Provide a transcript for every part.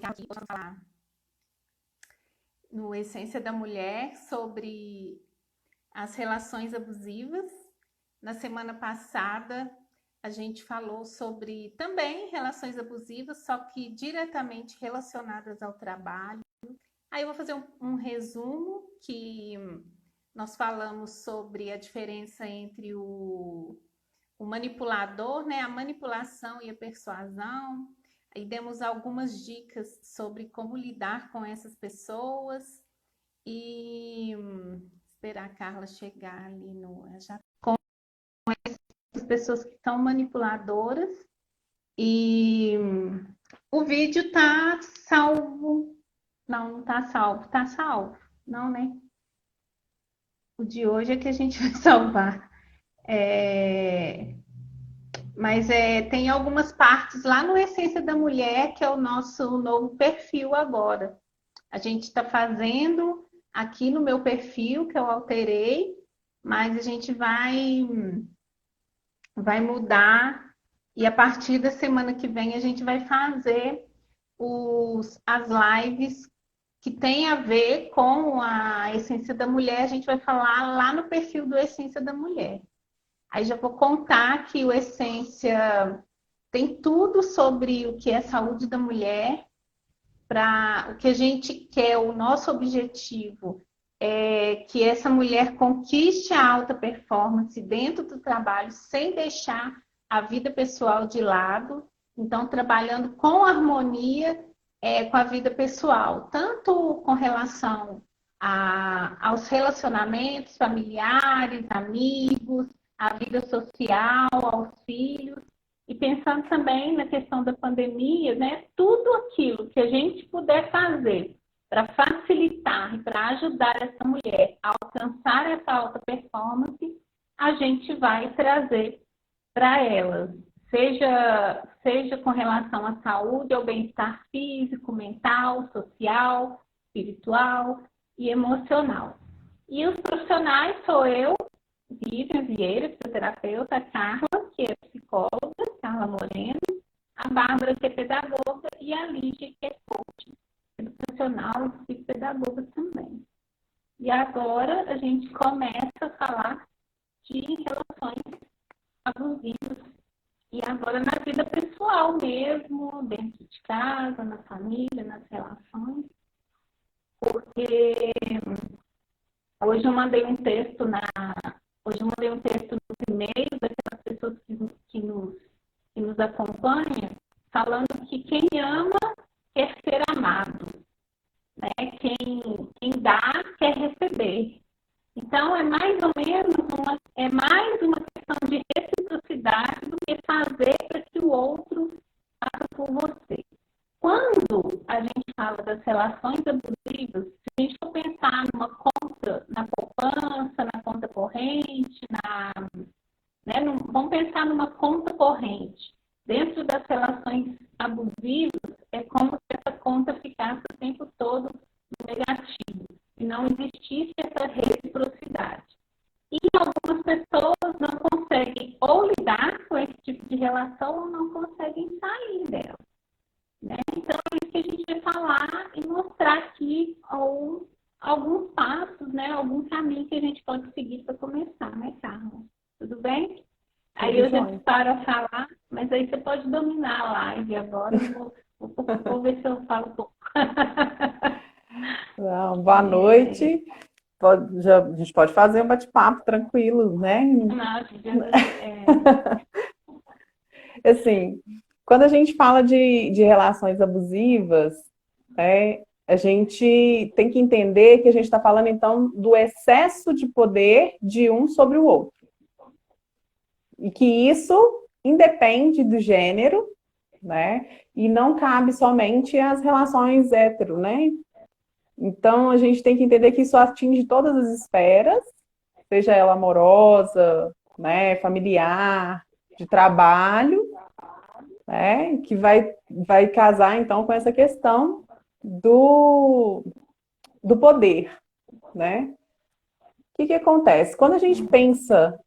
aqui vamos falar no Essência da Mulher sobre as relações abusivas. Na semana passada, a gente falou sobre também relações abusivas, só que diretamente relacionadas ao trabalho. Aí eu vou fazer um resumo que nós falamos sobre a diferença entre o manipulador, né, a manipulação e a persuasão. Aí demos algumas dicas sobre como lidar com essas pessoas e esperar a Carla chegar ali já com as pessoas que são manipuladoras. E o vídeo tá salvo. Não tá salvo. Tá salvo? Não, né? O de hoje é que a gente vai salvar. Mas tem algumas partes lá no Essência da Mulher, que é o nosso novo perfil agora. A gente está fazendo aqui no meu perfil, que eu alterei, mas a gente vai mudar e a partir da semana que vem a gente vai fazer as lives que tem a ver com a Essência da Mulher. A gente vai falar lá no perfil do Essência da Mulher. Aí já vou contar que o Essência tem tudo sobre o que é saúde da mulher, para o que a gente quer, o nosso objetivo é que essa mulher conquiste a alta performance dentro do trabalho, sem deixar a vida pessoal de lado. Então, trabalhando com harmonia com a vida pessoal, tanto com relação aos relacionamentos familiares, amigos, a vida social, aos filhos, e pensando também na questão da pandemia, né? Tudo aquilo que a gente puder fazer para facilitar e para ajudar essa mulher a alcançar essa alta performance, a gente vai trazer para elas, seja com relação à saúde, ao bem-estar físico, mental, social, espiritual e emocional. E os profissionais sou eu, Vivian Vieira, psicoterapeuta, a Carla, que é psicóloga, Carla Moreno, a Bárbara, que é pedagoga, e a Lígia, que é coach educacional e psicopedagoga também. E agora a gente começa a falar de relações abusivas, e agora na vida pessoal mesmo, dentro de casa, na família, nas relações, porque hoje eu mandei um texto nos e-mails daquelas pessoas que nos acompanham, falando que quem ama quer ser amado, né? Quem dá quer receber. Então, é mais uma questão de reciprocidade do que fazer para que o outro faça por você. Quando a gente fala das relações abusivas, se a gente for pensar numa conta, na poupança, na conta corrente, vamos pensar numa conta corrente. Dentro das relações abusivas, é como se essa conta ficasse o tempo todo negativo e não existisse essa reciprocidade. E algumas pessoas não conseguem ou lidar com esse tipo de relação ou não conseguem sair dela. Né? Então, é isso que a gente vai falar e mostrar aqui alguns passos, né? Algum caminho que a gente pode seguir para começar, né, Carla? Tudo bem? Aí eu já paro a falar, mas aí você pode dominar a live agora. Eu vou ver se eu falo um pouco. Não, boa noite. A gente pode fazer um bate-papo tranquilo, né? Assim, quando a gente fala de relações abusivas, a gente tem que entender que a gente está falando, então, do excesso de poder de um sobre o outro. E que isso independe do gênero, né? E não cabe somente às relações hétero, né? Então, a gente tem que entender que isso atinge todas as esferas, seja ela amorosa, né, familiar, de trabalho, né, que vai casar, então, com essa questão do poder, né? O que acontece? Quando a gente pensa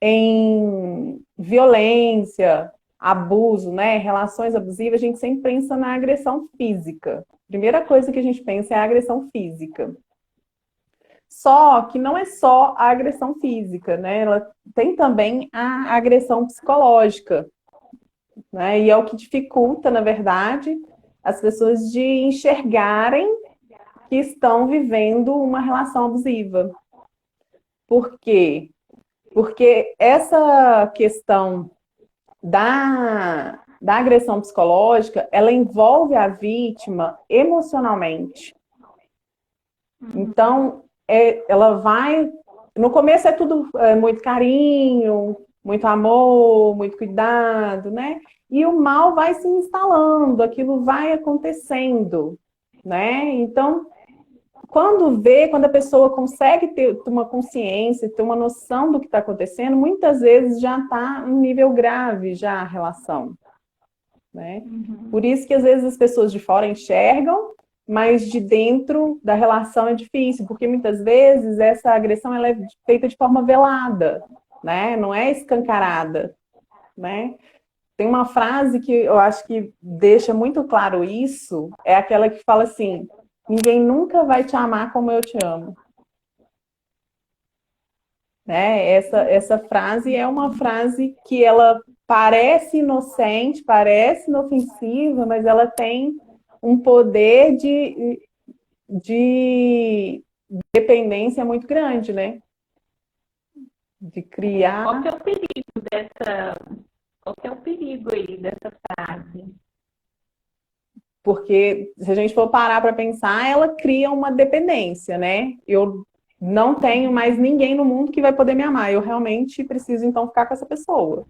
em violência, abuso, né, relações abusivas, a gente sempre pensa na agressão física. Primeira coisa que a gente pensa é a agressão física. Só que não é só a agressão física, né? Ela tem também a agressão psicológica, né? E é o que dificulta, na verdade, as pessoas de enxergarem que estão vivendo uma relação abusiva. Por quê? Porque essa questão da agressão psicológica, ela envolve a vítima emocionalmente. Então, ela vai. No começo é tudo muito carinho, muito amor, muito cuidado, né? E o mal vai se instalando, aquilo vai acontecendo, né? Então, quando a pessoa consegue ter uma consciência, ter uma noção do que está acontecendo, muitas vezes já está em um nível grave já a relação, né? Por isso que às vezes as pessoas de fora enxergam, mas de dentro da relação é difícil, porque muitas vezes essa agressão ela é feita de forma velada, né? Não é escancarada, né? Tem uma frase que eu acho que deixa muito claro isso, é aquela que fala assim: ninguém nunca vai te amar como eu te amo. Né? Essa frase é uma frase que ela parece inocente, parece inofensiva, mas ela tem um poder de dependência muito grande, né? De Qual criar. que é o perigo dessa, qual que é o perigo aí dessa frase? Porque se a gente for parar para pensar, ela cria uma dependência, né? Eu não tenho mais ninguém no mundo que vai poder me amar. Eu realmente preciso então ficar com essa pessoa,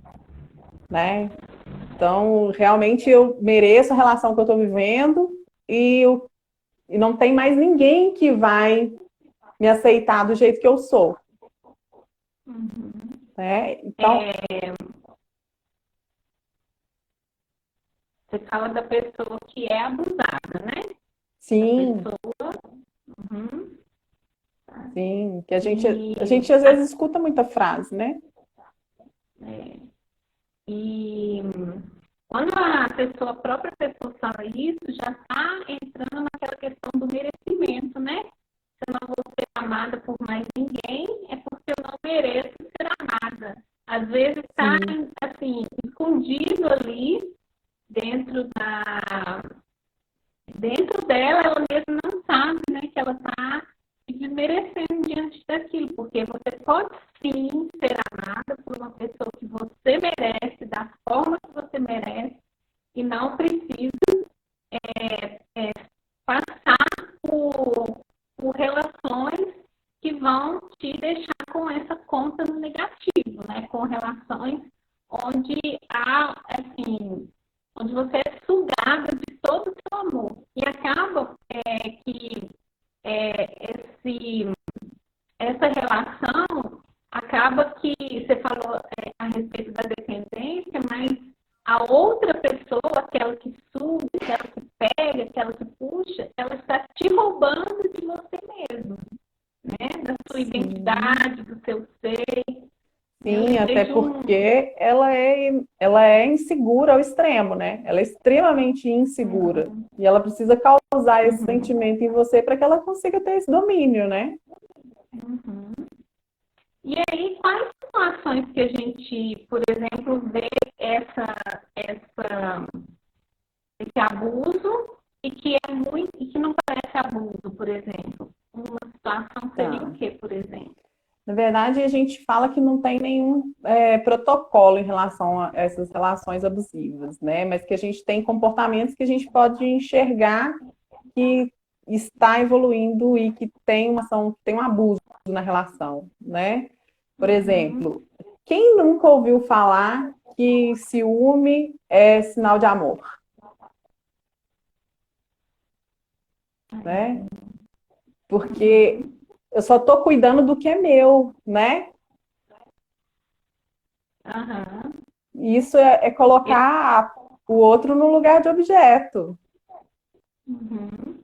né? Então, realmente eu mereço a relação que eu estou vivendo e não tem mais ninguém que vai me aceitar do jeito que eu sou, né? Então, Você fala da pessoa que é abusada, né? A sim, pessoa. Uhum. sim, que a E, gente às vezes escuta muita frase, né? e quando a própria pessoa fala isso, já está entrando naquela questão do merecimento, né? Se eu não vou ser amada por mais ninguém, é porque eu não mereço ser amada. Às vezes está, Sim, assim, escondido ali dentro da dentro dela, ela mesma não sabe, né, que ela está se desmerecendo diante daquilo, porque você pode sim ser amada por uma pessoa que você merece, da forma que você merece, e não precisa passar por relações que vão te deixar com essa conta no negativo, né? Com relações onde há, assim, onde você é sugada de todo o seu amor. E acaba que essa relação acaba que você falou a respeito da dependência, mas a outra pessoa, aquela que suga, aquela que pega, aquela que puxa, ela está te roubando de você mesmo, né? Da sua sim. identidade, do seu ser. Eu Sim, lembrei até de um. porque ela é insegura ao extremo, né? Ela é extremamente insegura. E ela precisa causar esse Uhum, sentimento em você para que ela consiga ter esse domínio, né? uhum. E aí, quais são ações que a gente, por exemplo, vê essa, esse abuso e que é muito e que não parece abuso, por exemplo? Uma situação seria o Tá. que, por exemplo? Na verdade, a gente fala que não tem nenhum protocolo em relação a essas relações abusivas, né? Mas que a gente tem comportamentos que a gente pode enxergar que está evoluindo e que tem uma ação, tem um abuso na relação, né? Por Uhum. exemplo, quem nunca ouviu falar que ciúme é sinal de amor, né? Porque Uhum. eu só estou cuidando do que é meu, né? Aham. Isso é colocar o outro no lugar de objeto. Uhum.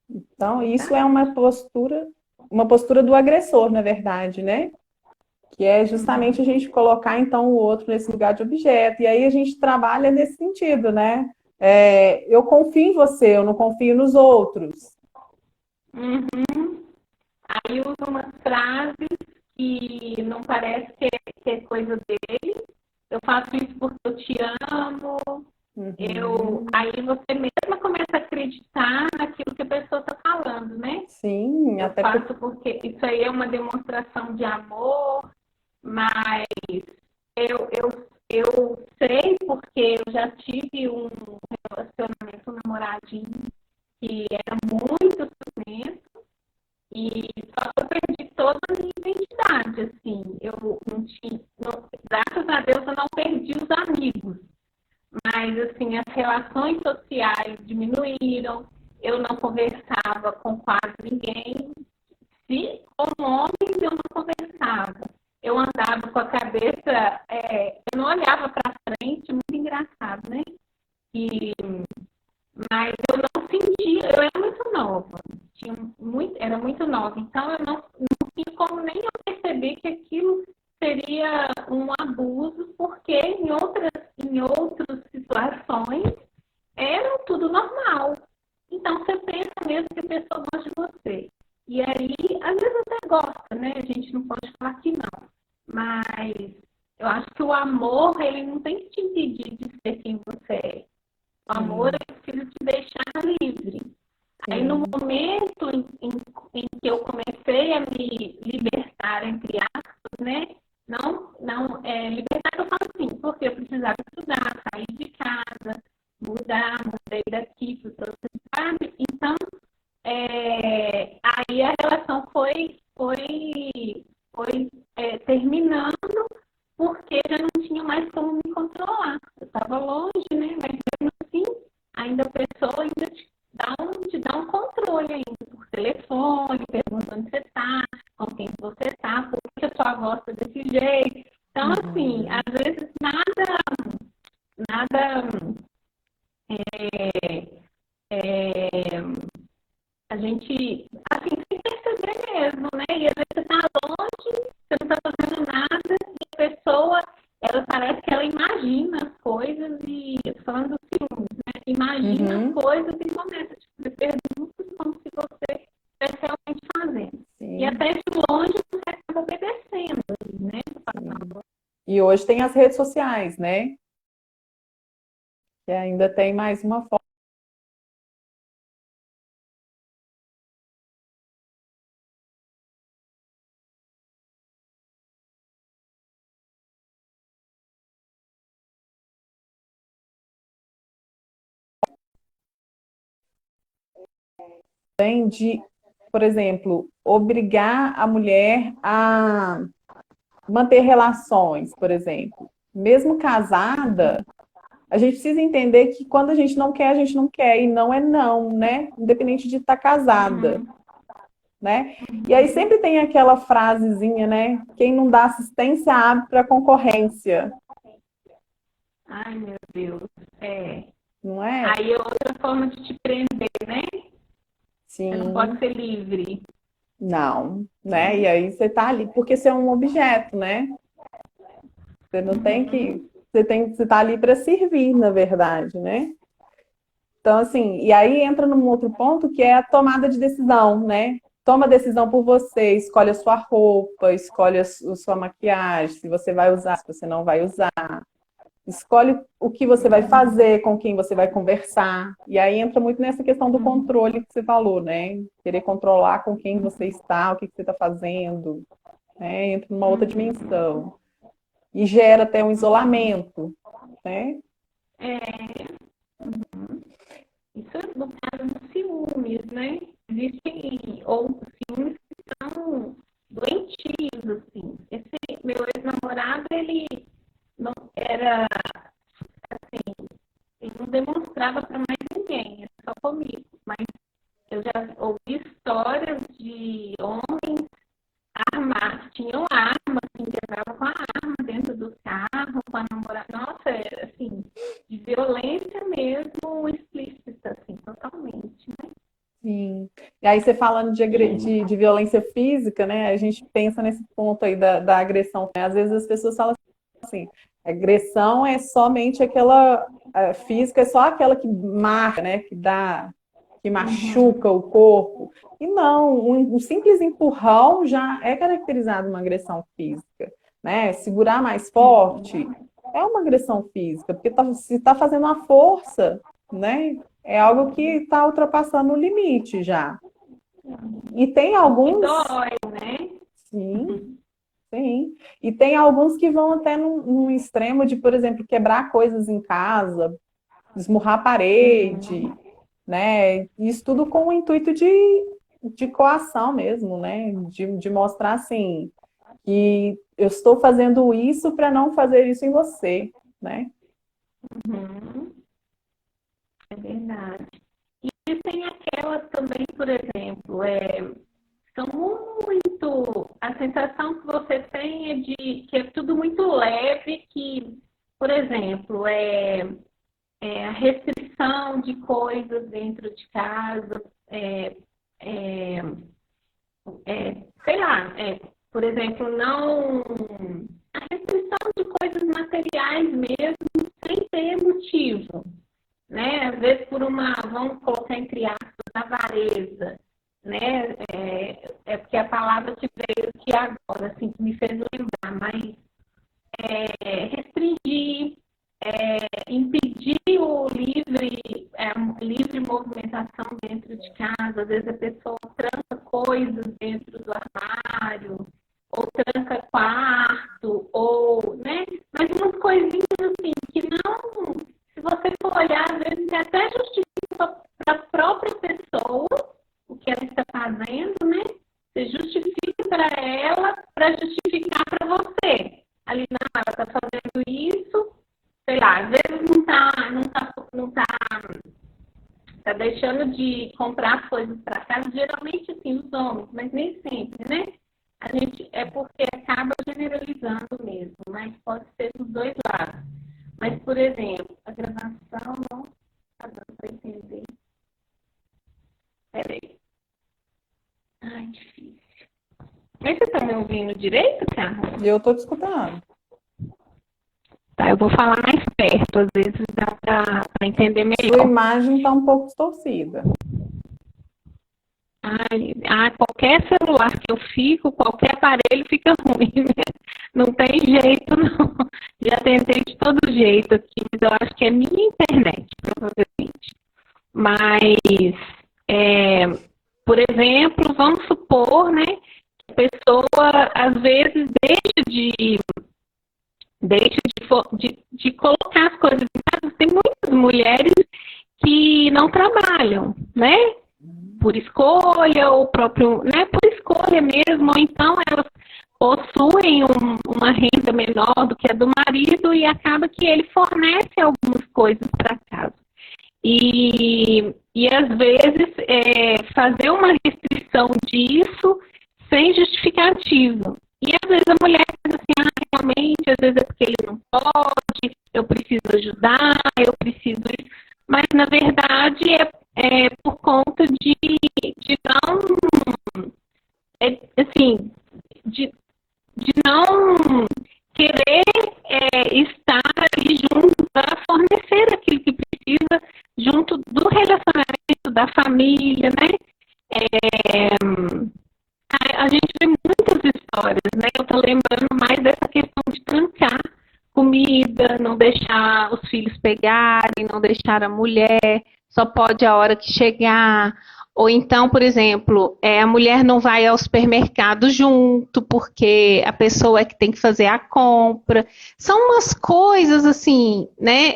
Então, isso é Verdade. uma postura do agressor, na verdade, né? que é justamente a gente colocar, então, o outro nesse lugar de objeto. E aí a gente trabalha nesse sentido, né? Eu confio em você, eu não confio nos outros. Uhum. Aí usa umas frases que não parece que é coisa dele. Eu faço isso porque eu te amo. Aí você mesma começa a acreditar naquilo que a pessoa está falando, né? Sim, Eu até faço porque isso aí é uma demonstração de amor, mas eu sei porque eu já tive um relacionamento, um namoradinho que era muito ciumento e só que eu perdi toda a minha identidade, assim. Eu não tinha, graças a Deus eu não perdi os amigos, mas assim, as relações sociais diminuíram, eu não conversava com quase ninguém. Se com homens eu não conversava, eu andava com a cabeça, eu não olhava para frente, muito engraçado, né? E, mas eu não sentia, eu era muito nova, era muito nova, então eu não tinha como nem eu perceber que aquilo seria um abuso, porque em outras situações era tudo normal. Então você pensa mesmo que a pessoa gosta de você. E aí, às vezes até gosta, né? A gente não pode falar que não. Mas eu acho que o amor, ele não tem que te impedir de ser quem você é. O amor, ele precisa te deixar livre. Aí, no momento em que eu comecei a me libertar, entre aspas, né? Não, libertar que eu falo assim, porque eu precisava estudar, sair de casa, mudei daqui para outra cidade. Então, aí a relação foi terminando porque já não tinha mais como me controlar. Eu estava longe, né? Mas mesmo assim, ainda a pessoa ainda te dá um controle ainda por telefone, perguntando onde você está, com quem você está, por que a sua voz está desse jeito. Então, assim, às vezes nada a gente, assim, sem perceber mesmo, né? E às vezes você está longe, você não está fazendo nada, e a pessoa, ela parece que ela imagina as coisas e, falando dos ciúmes, né? Imagina as coisas e começa a te fazer perguntas como se você estivesse realmente fazendo. Sim. E até de longe você acaba obedecendo, né? E hoje tem as redes sociais, né? Que ainda tem mais uma forma. De, por exemplo, obrigar a mulher a manter relações, por exemplo. Mesmo casada, a gente precisa entender que quando a gente não quer, a gente não quer, e não é não, né? Independente de estar casada, né? E aí sempre tem aquela frasezinha, né? Quem não dá assistência abre para concorrência. Ai, meu Deus. Não é? Aí é outra forma de te prender, né? Sim. Você não pode ser livre. Não, né? E aí você tá ali, porque você é um objeto, né? Você não tem que. Você tá ali para servir, na verdade, né? Então, assim, e aí entra num outro ponto que é a tomada de decisão, né? Toma a decisão por você, escolhe a sua roupa, escolhe a sua maquiagem, se você vai usar, se você não vai usar. Escolhe o que você vai fazer, com quem você vai conversar. E aí entra muito nessa questão do controle que você falou, né? Querer controlar com quem você está, o que você está fazendo. Né? Entra numa outra dimensão. E gera até um isolamento, né? Isso é no caso dos ciúmes, né? Existem outros ciúmes que são doentios, assim. Esse meu ex-namorado, ele não era, assim, ele não demonstrava para mais ninguém, era só comigo. Mas eu já ouvi histórias de homens armados, tinham arma, assim, que andava com a arma dentro do carro, com a namorada. Nossa, assim, de violência mesmo explícita, assim, totalmente, né? Sim. E aí você falando de violência física, né? A gente pensa nesse ponto aí da agressão, né? Às vezes as pessoas falam assim, agressão é somente aquela física, é só aquela que marca, né? Que machuca o corpo. E não, um simples empurrão já é caracterizado uma agressão física, né? Segurar mais forte é uma agressão física, porque se está fazendo uma força, né? É algo que está ultrapassando o limite já. E tem Que alguns, dói, né? sim, sim. E tem alguns que vão até num extremo de, por exemplo, quebrar coisas em casa, esmurrar a parede, né? Isso tudo com o intuito de coação mesmo, né? De mostrar assim que eu estou fazendo isso para não fazer isso em você, né? Uhum, é verdade. E tem aquelas também, por exemplo, são muito. A sensação que você tem é de que é tudo muito leve, que, por exemplo, a restrição de coisas dentro de casa, é, sei lá, por exemplo, não. A restrição de coisas materiais mesmo, sem ter motivo, né? Às vezes por vamos colocar entre aspas, avareza, né? Porque a palavra que veio aqui agora, assim, que me fez lembrar, mas restringir, impedir livre movimentação dentro de casa. Às vezes a pessoa tranca coisas dentro do armário, ou tranca quarto, ou, né? Mas umas coisinhas assim que não, se você for olhar, às vezes até justifica para a própria pessoa o que ela está fazendo, né? Você justifica para ela, para justificar para você. Ali, não, ela está fazendo isso, sei lá, às vezes tá deixando de comprar coisas para casa, geralmente assim, os homens, mas nem sempre, né? A gente é porque acaba generalizando mesmo, mas pode ser dos dois lados. Mas, por exemplo, a gravação não está dando para entender. Peraí. Ai, difícil. Mas você está me ouvindo direito, Carla? E eu estou te escutando. Tá, eu vou falar mais perto, às vezes dá para entender Sua melhor. imagem está um pouco distorcida. Qualquer celular que eu fico, qualquer aparelho fica ruim, né? Não tem jeito, não. Já tentei de todo jeito aqui, mas eu acho que é minha internet, provavelmente. Mas, por exemplo, vamos supor, né, que a pessoa, às vezes, deixa de colocar as coisas em casa. Tem muitas mulheres que não trabalham, né? Por escolha, ou próprio, né? Por escolha mesmo, ou então elas possuem uma renda menor do que a do marido e acaba que ele fornece algumas coisas para casa. E às vezes fazer uma restrição disso sem justificativa. E às vezes a mulher diz assim, realmente, às vezes é porque ele não pode, eu preciso ajudar, eu preciso isso. Mas na verdade é por conta de não, assim, de não querer estar ali junto para fornecer aquilo que precisa junto do relacionamento, da família, né? A gente vê muitas histórias, né? Eu estou lembrando mais dessa questão de trancar comida, não deixar os filhos pegarem, não deixar a mulher, só pode a hora que chegar. Ou então, por exemplo, a mulher não vai ao supermercado junto, porque a pessoa é que tem que fazer a compra. São umas coisas assim, né?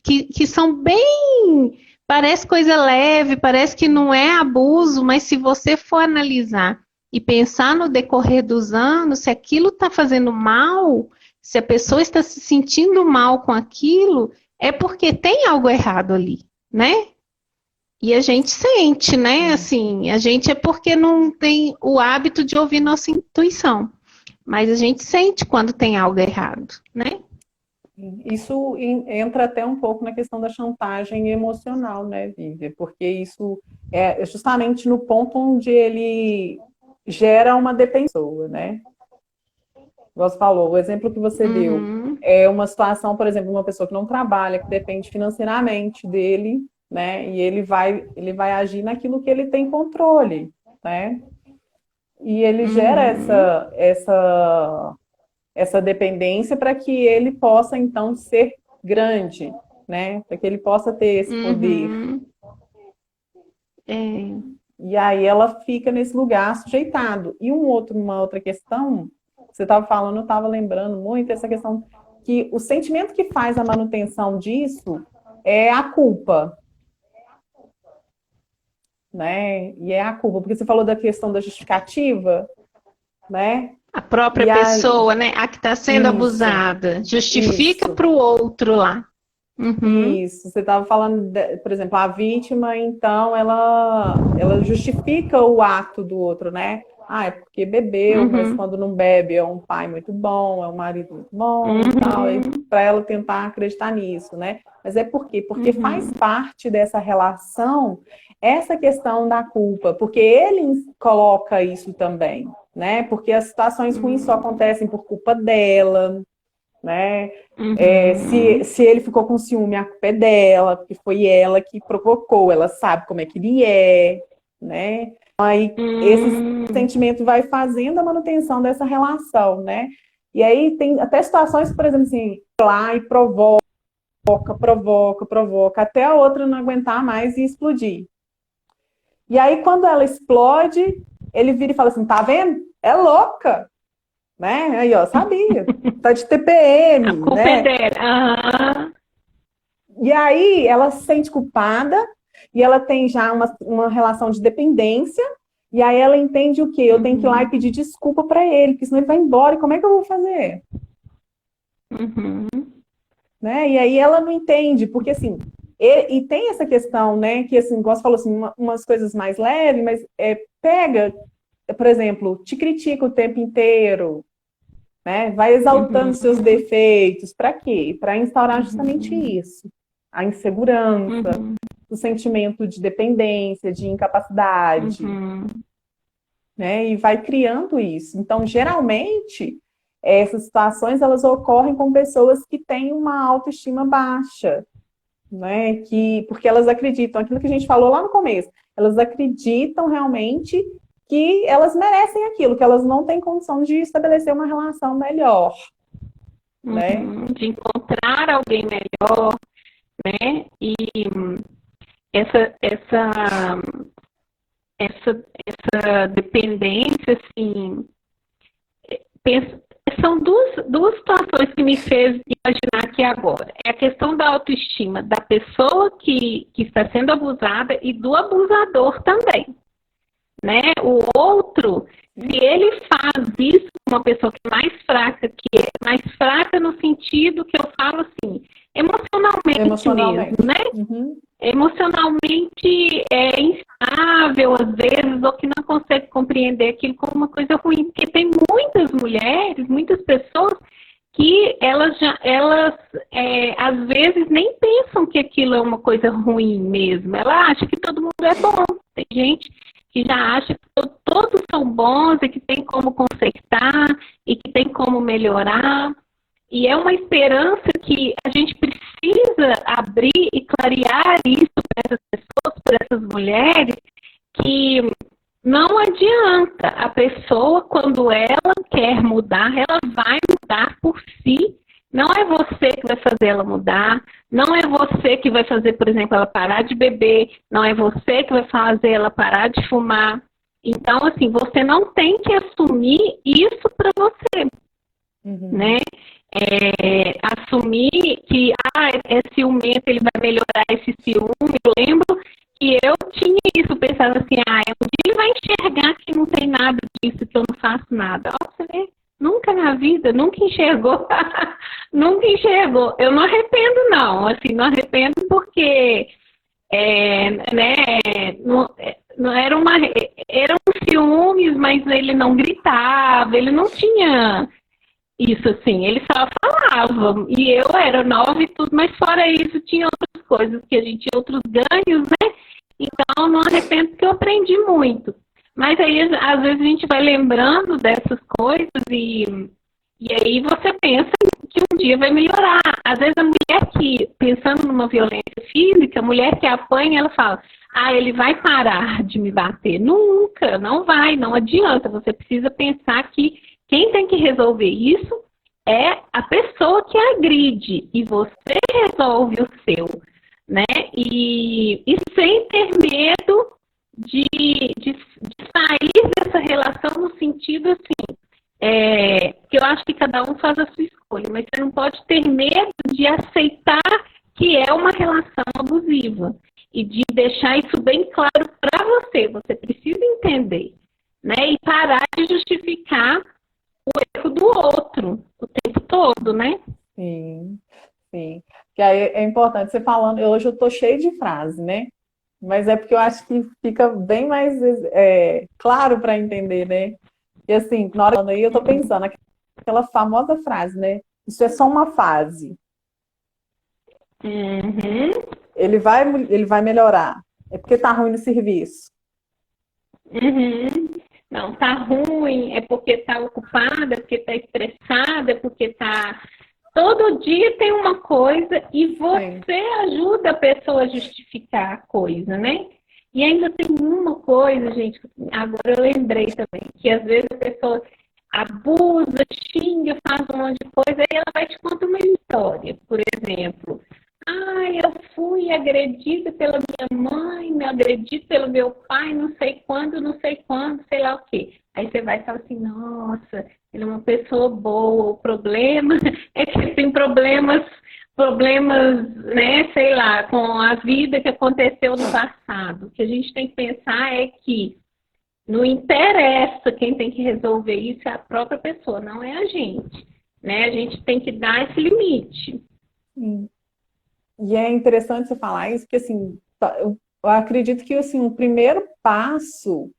Que são bem. Parece coisa leve, parece que não é abuso, mas se você for analisar e pensar no decorrer dos anos, se aquilo está fazendo mal, se a pessoa está se sentindo mal com aquilo, é porque tem algo errado ali, né? E a gente sente, né? Assim, a gente é porque não tem o hábito de ouvir nossa intuição. Mas a gente sente quando tem algo errado, né? Isso entra até um pouco na questão da chantagem emocional, né, Vivian? Porque isso é justamente no ponto onde ele gera uma dependência, né? Você falou, o exemplo que você deu Uhum, é uma situação, por exemplo, uma pessoa que não trabalha, que depende financeiramente dele, né? E ele vai agir naquilo que ele tem controle, né? E ele gera uhum, essa dependência para que ele possa, então, ser grande, né? Para que ele possa ter esse poder. uhum. É. E aí ela fica nesse lugar sujeitado. E uma outra questão, você estava falando, eu estava lembrando muito essa questão que o sentimento que faz a manutenção disso é a culpa, né? E é a culpa, porque você falou da questão da justificativa, né? A própria E aí, pessoa, né? A que está sendo isso, abusada, justifica isso. para o outro lá. Uhum, Isso, você estava falando, por exemplo, a vítima, então, ela justifica o ato do outro, né? Ah, é porque bebeu, mas uhum, quando não bebe é um pai muito bom, é um marido muito bom e tal, uhum, para ela tentar acreditar nisso, né? Mas é por quê? Porque faz uhum, parte dessa relação essa questão da culpa, porque ele coloca isso também, né? Porque as situações ruins só uhum, acontecem por culpa dela, né? Se, uhum, se ele ficou com ciúme, a culpa é dela, porque foi ela que provocou, ela sabe como é que ele é, né? Aí esse uhum, sentimento vai fazendo a manutenção dessa relação, né? E aí tem até situações, por exemplo, assim, lá e provoca, até a outra não aguentar mais e explodir. E aí, quando ela explode, ele vira e fala assim: tá vendo? É louca, né? Aí, ó, sabia. Tá de a TPM, culpa é né? dela. Aham, E aí ela se sente culpada e ela tem já uma relação de dependência. E aí ela entende o quê? Eu tenho que ir lá e uhum, pedir desculpa para ele, porque senão ele vai embora. E como é que eu vou fazer? uhum, Né? E aí ela não entende, porque assim, e tem essa questão, né? Que assim, gosto falou assim, umas coisas mais leves, mas pega, por exemplo, te critica o tempo inteiro, né? Vai exaltando seus uhum, defeitos. Para quê? Para instaurar justamente uhum, isso. A insegurança, uhum, o sentimento de dependência, de incapacidade, uhum, né? E vai criando isso. Então, geralmente, essas situações elas ocorrem com pessoas que têm uma autoestima baixa, né? Porque elas acreditam, aquilo que a gente falou lá no começo, elas acreditam realmente que elas merecem aquilo, que elas não têm condição de estabelecer uma relação melhor, né? uhum, de encontrar alguém melhor, né? E essa, essa, essa dependência, assim, penso, são duas situações que me fez imaginar aqui agora. É a questão da autoestima da pessoa que está sendo abusada e do abusador também, né? O outro, se ele faz isso com uma pessoa que é mais fraca, que é mais fraca no sentido que eu falo assim, emocionalmente mesmo, Emocionalmente. né? Uhum, Emocionalmente instável às vezes, ou que não consegue compreender aquilo como uma coisa ruim, porque tem muitas mulheres, muitas pessoas que elas às vezes nem pensam que aquilo é uma coisa ruim mesmo. Ela acha que todo mundo é bom. Tem gente que já acha que todos são bons e que tem como consertar e que tem como melhorar. E é uma esperança que a gente precisa abrir e clarear isso para essas pessoas, para essas mulheres, que não adianta a pessoa, quando ela quer mudar, ela vai mudar por si. Não é você que vai fazer ela mudar, não é você que vai fazer, por exemplo, ela parar de beber, não é você que vai fazer ela parar de fumar. Então, assim, você não tem que assumir isso para você, né? uhum. Assumir que é ciumento, ele vai melhorar esse ciúme. Eu lembro que eu tinha isso, pensava assim, um dia ele vai enxergar que não tem nada disso, que eu não faço nada. Ó, você vê, nunca na vida, nunca enxergou, nunca enxergou. Eu não arrependo, não, assim, não arrependo porque, né, não era eram ciúmes, mas ele não gritava, ele não tinha isso, assim, ele só falava, e eu era nova e tudo, mas fora isso tinha outras coisas que a gente tinha outros ganhos, né? Então não arrependo aprendi muito. Mas aí, às vezes, a gente vai lembrando dessas coisas e aí você pensa que um dia vai melhorar. Às vezes a mulher que, pensando numa violência física, a mulher que apanha, ela fala, ele vai parar de me bater. Nunca, não vai, não adianta. Você precisa pensar que quem tem que resolver isso é a pessoa que agride e você resolve o seu, né? E sem ter medo de sair dessa relação no sentido assim, que eu acho que cada um faz a sua escolha, mas você não pode ter medo de aceitar que é uma relação abusiva e de deixar isso bem claro para você. Você precisa entender, né? E parar de justificar o erro do outro o tempo todo, né? Sim, sim. Que aí é importante você falando, hoje eu tô cheio de frase, né? Mas é porque eu acho que fica bem mais claro para entender, né? E assim, na hora aí eu tô pensando, aquela famosa frase, né? Isso é só uma fase. Uhum. Ele vai melhorar. É porque tá ruim no serviço. Uhum. Não, tá ruim, é porque tá ocupada, é porque tá estressada, é porque tá. Todo dia tem uma coisa e você Sim. ajuda a pessoa a justificar a coisa, né? E ainda tem uma coisa, gente, agora eu lembrei também, que às vezes a pessoa abusa, xinga, faz um monte de coisa, e ela vai te contar uma história, por exemplo. Eu fui agredida pela minha mãe, me agredi pelo meu pai, não sei quando, sei lá o quê. Aí você vai falar assim, nossa, ele é uma pessoa boa, o problema é que ele tem problemas, né, sei lá, com a vida que aconteceu no passado. O que a gente tem que pensar é que não interessa, quem tem que resolver isso é a própria pessoa, não é a gente, né? A gente tem que dar esse limite. Sim. E é interessante você falar isso, porque assim, eu acredito que assim, o primeiro passo,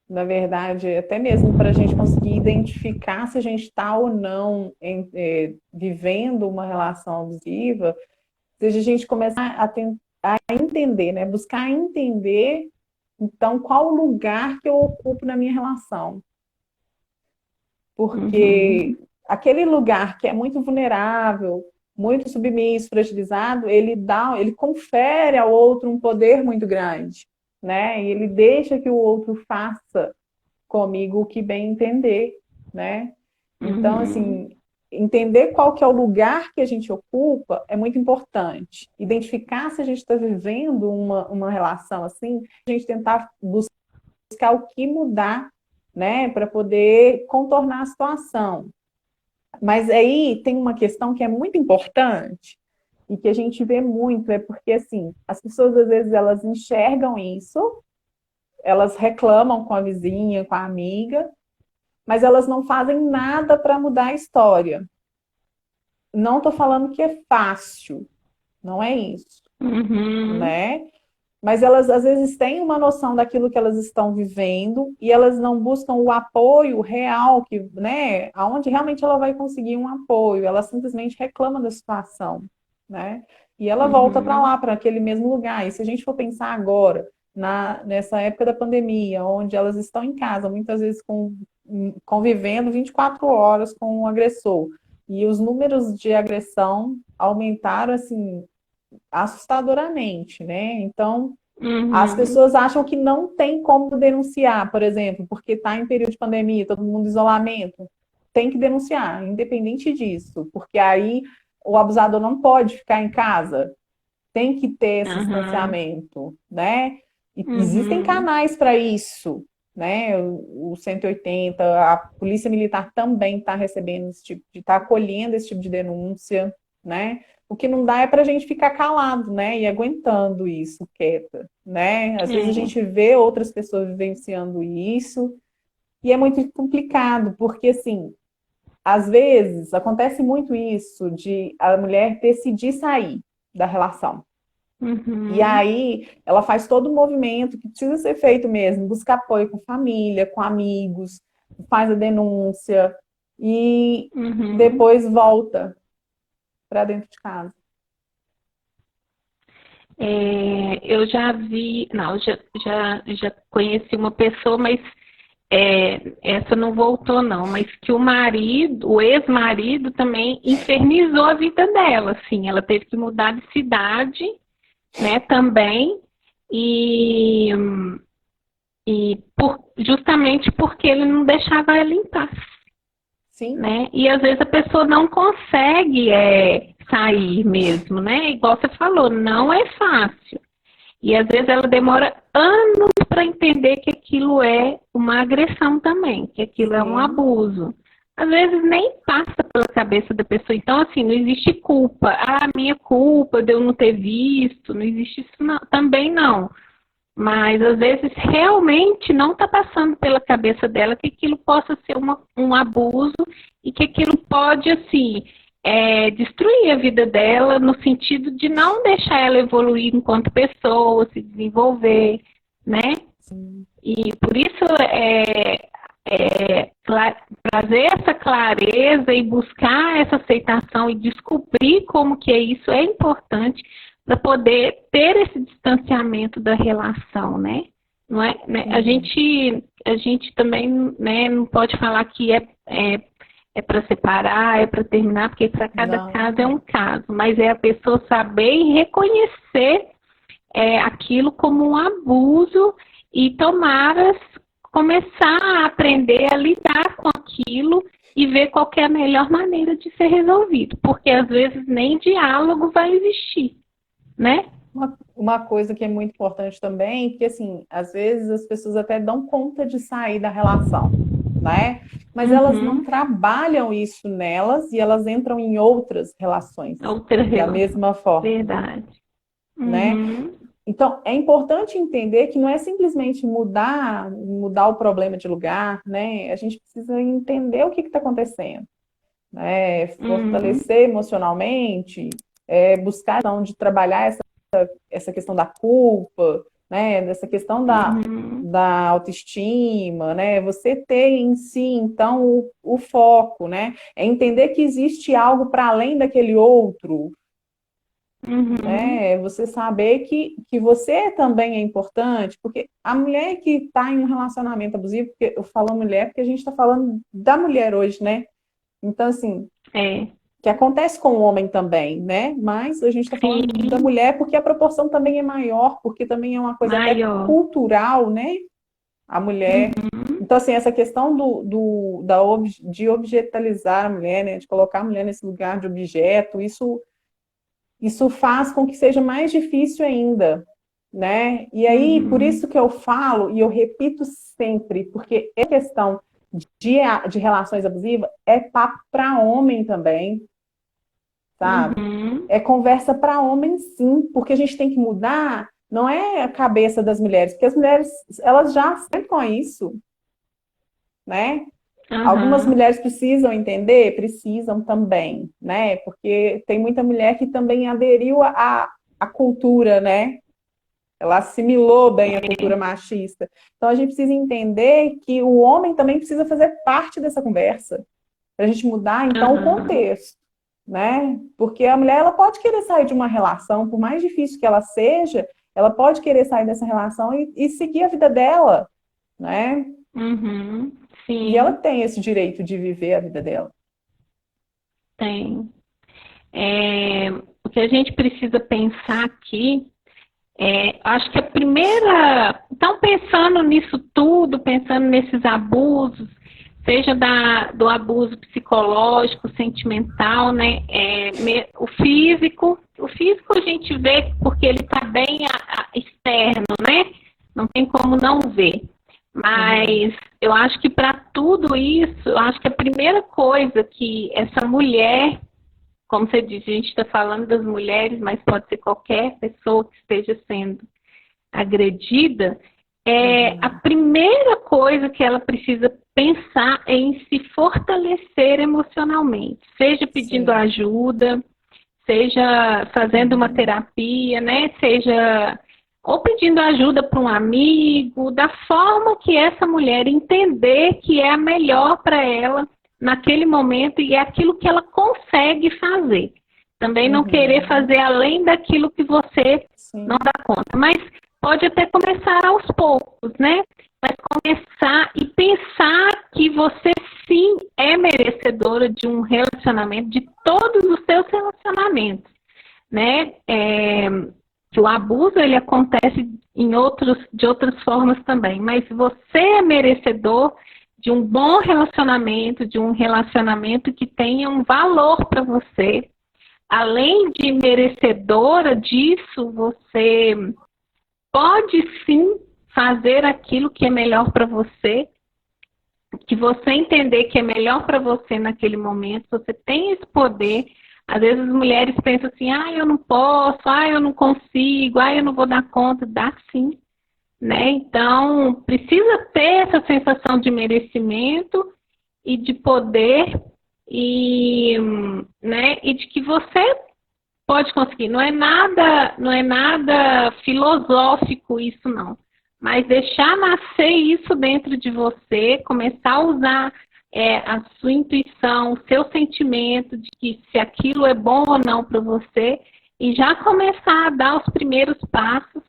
na verdade, até mesmo para a gente conseguir identificar se a gente está ou não vivendo uma relação abusiva, seja a gente começar a entender, né? Buscar entender, então, qual o lugar que eu ocupo na minha relação. Porque Uhum. aquele lugar que é muito vulnerável, muito submisso, fragilizado, ele confere ao outro um poder muito grande, né? E ele deixa que o outro faça comigo o que bem entender, né? Então, Uhum. assim, entender qual que é o lugar que a gente ocupa é muito importante. Identificar se a gente está vivendo uma relação assim, a gente tentar buscar o que mudar, né, para poder contornar a situação. Mas aí tem uma questão que é muito importante e que a gente vê muito, é porque assim, as pessoas às vezes elas enxergam isso, elas reclamam com a vizinha, com a amiga, mas elas não fazem nada para mudar a história. Não estou falando que é fácil, não é isso, Uhum. né? Mas elas às vezes têm uma noção daquilo que elas estão vivendo e elas não buscam o apoio real, que, né, aonde realmente ela vai conseguir um apoio, ela simplesmente reclama da situação, né? E ela volta para Uhum. lá, para aquele mesmo lugar. E se a gente for pensar agora, nessa época da pandemia, onde elas estão em casa, muitas vezes convivendo 24 horas com o agressor, e os números de agressão aumentaram assim assustadoramente, né? Então, as Uhum. pessoas acham que não tem como denunciar, por exemplo, porque está em período de pandemia, todo mundo em isolamento. Tem que denunciar, independente disso, porque aí o abusador não pode ficar em casa, tem que ter esse Uhum. distanciamento, né? E existem Uhum. canais para isso, né? O 180, a Polícia Militar também está recebendo esse tipo está acolhendo esse tipo de denúncia, né? O que não dá é para a gente ficar calado, né? E aguentando isso, quieta, né? Às vezes a É. gente vê outras pessoas vivenciando isso e é muito complicado, porque assim, às vezes acontece muito isso de a mulher decidir sair da relação. E Uhum. aí ela faz todo o movimento que precisa ser feito mesmo, busca apoio com família, com amigos, faz a denúncia e Uhum. depois volta para dentro de casa. Eu já vi, não, já conheci uma pessoa, mas essa não voltou não, mas que o ex-marido também infernizou a vida dela, assim, ela teve que mudar de cidade, né, também, e, justamente porque ele não deixava ela em paz. Sim. Né? E às vezes a pessoa não consegue sair mesmo, né? Igual você falou, não é fácil. E às vezes ela demora anos para entender que aquilo é uma agressão também, que aquilo é um abuso. Às vezes nem passa pela cabeça da pessoa. Então, assim, não existe culpa. Ah, minha culpa de eu não ter visto, não existe isso não, também não. Mas às vezes realmente não está passando pela cabeça dela que aquilo possa ser um abuso e que aquilo pode, assim, destruir a vida dela no sentido de não deixar ela evoluir enquanto pessoa, se desenvolver, né? Sim. E por isso trazer essa clareza e buscar essa aceitação e descobrir como que é isso é importante para poder ter esse distanciamento da relação, né? Não é, né? A gente também, né, não pode falar que é para separar, é para terminar, porque para cada caso é um caso, mas é a pessoa saber e reconhecer aquilo como um abuso e começar a aprender a lidar com aquilo e ver qual que é a melhor maneira de ser resolvido, porque às vezes nem diálogo vai existir, né? Uma coisa que é muito importante também, que assim, às vezes as pessoas até dão conta de sair da relação, né? Mas elas não trabalham isso nelas e elas entram em outras relações da mesma forma. Verdade. Né? Então, é importante entender que não é simplesmente mudar o problema de lugar, né? A gente precisa entender o que está acontecendo, né? Fortalecer emocionalmente, buscar onde trabalhar essa questão da culpa, né? Dessa questão da autoestima, né? Você ter em si, então, o foco, né? É entender que existe algo para além daquele outro, né? Você saber que você também é importante, porque a mulher que está em um relacionamento abusivo, porque eu falo mulher porque a gente está falando da mulher hoje, né? Então, assim, que acontece com o homem também, né? Mas a gente está falando da mulher porque a proporção também é maior, porque também é uma coisa até cultural, né? A mulher. Então, assim, essa questão de objetalizar a mulher, né? De colocar a mulher nesse lugar de objeto, isso faz com que seja mais difícil ainda, né? E aí, por isso que eu falo, e eu repito sempre, porque é questão de relações abusivas, é papo para homem também, sabe? É conversa para homem, sim, porque a gente tem que mudar, não é a cabeça das mulheres, porque as mulheres, elas já com isso, né? Algumas mulheres precisam entender? Precisam também, né? Porque tem muita mulher que também aderiu à cultura, né? Ela assimilou bem a cultura machista. Então a gente precisa entender que o homem também precisa fazer parte dessa conversa, para a gente mudar, então, o contexto, né? Porque a mulher, ela pode querer sair de uma relação, por mais difícil que ela seja, ela pode querer sair dessa relação e seguir a vida dela, né? Sim. E ela tem esse direito de viver a vida dela. Tem. O que a gente precisa pensar aqui, acho que a primeira... Então, pensando nisso tudo, pensando nesses abusos, seja do abuso psicológico, sentimental, né? O físico a gente vê porque ele está bem externo, né? Não tem como não ver. Mas eu acho que para tudo isso, eu acho que a primeira coisa que essa mulher, como você disse, a gente está falando das mulheres, mas pode ser qualquer pessoa que esteja sendo agredida, a primeira coisa que ela precisa pensar é em se fortalecer emocionalmente, seja pedindo ajuda, seja fazendo uma terapia, né? Seja ou pedindo ajuda para um amigo, da forma que essa mulher entender que é a melhor para ela naquele momento e é aquilo que ela consegue fazer. Também não querer fazer além daquilo que você Sim. não dá conta. Mas pode até começar aos poucos, né? Mas começar e pensar que você sim é merecedora de um relacionamento, de todos os seus relacionamentos, né? Que o abuso ele acontece de outras formas também, mas você é merecedor de um bom relacionamento, de um relacionamento que tenha um valor para você. Além de merecedora disso, você pode sim fazer aquilo que é melhor para você, que você entender que é melhor para você naquele momento, você tem esse poder. Às vezes as mulheres pensam assim, eu não posso, eu não consigo, eu não vou dar conta. Dá sim, né? Então, precisa ter essa sensação de merecimento e de poder né, e de que você pode conseguir. Não é nada filosófico isso, não. Mas deixar nascer isso dentro de você, começar a usar a sua intuição, o seu sentimento de que se aquilo é bom ou não para você, e já começar a dar os primeiros passos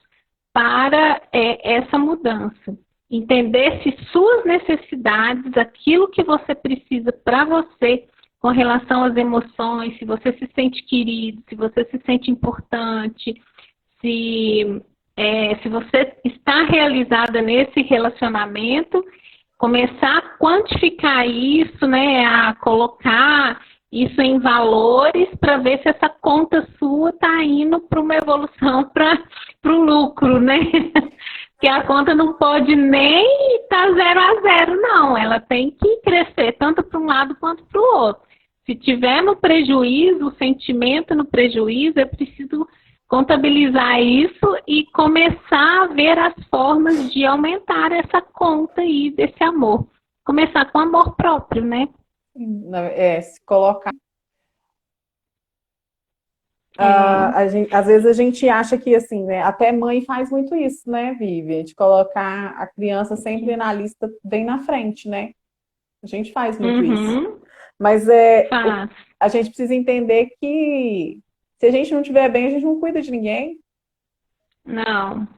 para essa mudança. Entender se suas necessidades, aquilo que você precisa para você, com relação às emoções, se você se sente querido, se você se sente importante, se você está realizada nesse relacionamento, começar a quantificar isso, né, a colocar isso em valores para ver se essa conta sua está indo para uma evolução, para o lucro, né? Que a conta não pode nem estar 0 a 0, não. Ela tem que crescer tanto para um lado quanto para o outro. Se tiver no prejuízo, o sentimento no prejuízo, é preciso contabilizar isso e começar a ver as formas de aumentar essa conta aí desse amor. Começar com amor próprio, né? Se colocar. Às vezes a gente acha que, assim, né? Até mãe faz muito isso, né, Vivi? De colocar a criança sempre na lista bem na frente, né? A gente faz muito isso. Mas a gente precisa entender que se a gente não estiver bem, a gente não cuida de ninguém. Não.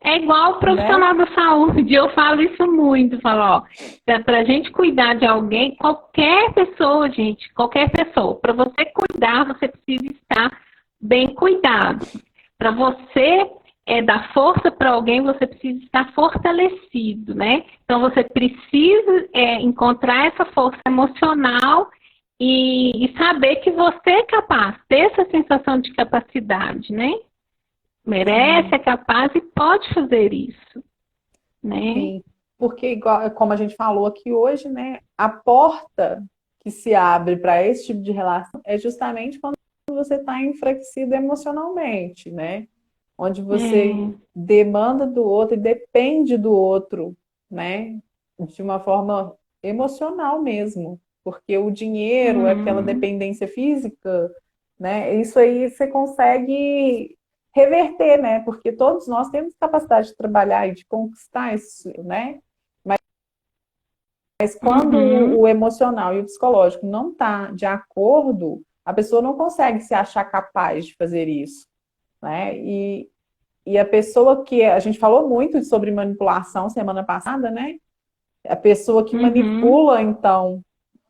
É igual o profissional da saúde, eu falo isso muito, falo, para a gente cuidar de alguém, qualquer pessoa, gente, qualquer pessoa, para você cuidar, você precisa estar bem cuidado. Para você dar força para alguém, você precisa estar fortalecido, né? Então, você precisa encontrar essa força emocional e saber que você é capaz, ter essa sensação de capacidade, né? Merece, é capaz e pode fazer isso, né? Sim, porque igual, como a gente falou aqui hoje, né? A porta que se abre para esse tipo de relação é justamente quando você está enfraquecido emocionalmente, né? Onde você demanda do outro e depende do outro, né? De uma forma emocional mesmo, porque o dinheiro, aquela dependência física, né? Isso aí você consegue reverter, né? Porque todos nós temos capacidade de trabalhar e de conquistar isso, né? Mas quando o emocional e o psicológico não tá de acordo, a pessoa não consegue se achar capaz de fazer isso, né? E a pessoa que a gente falou muito sobre manipulação semana passada, né? A pessoa que manipula, então,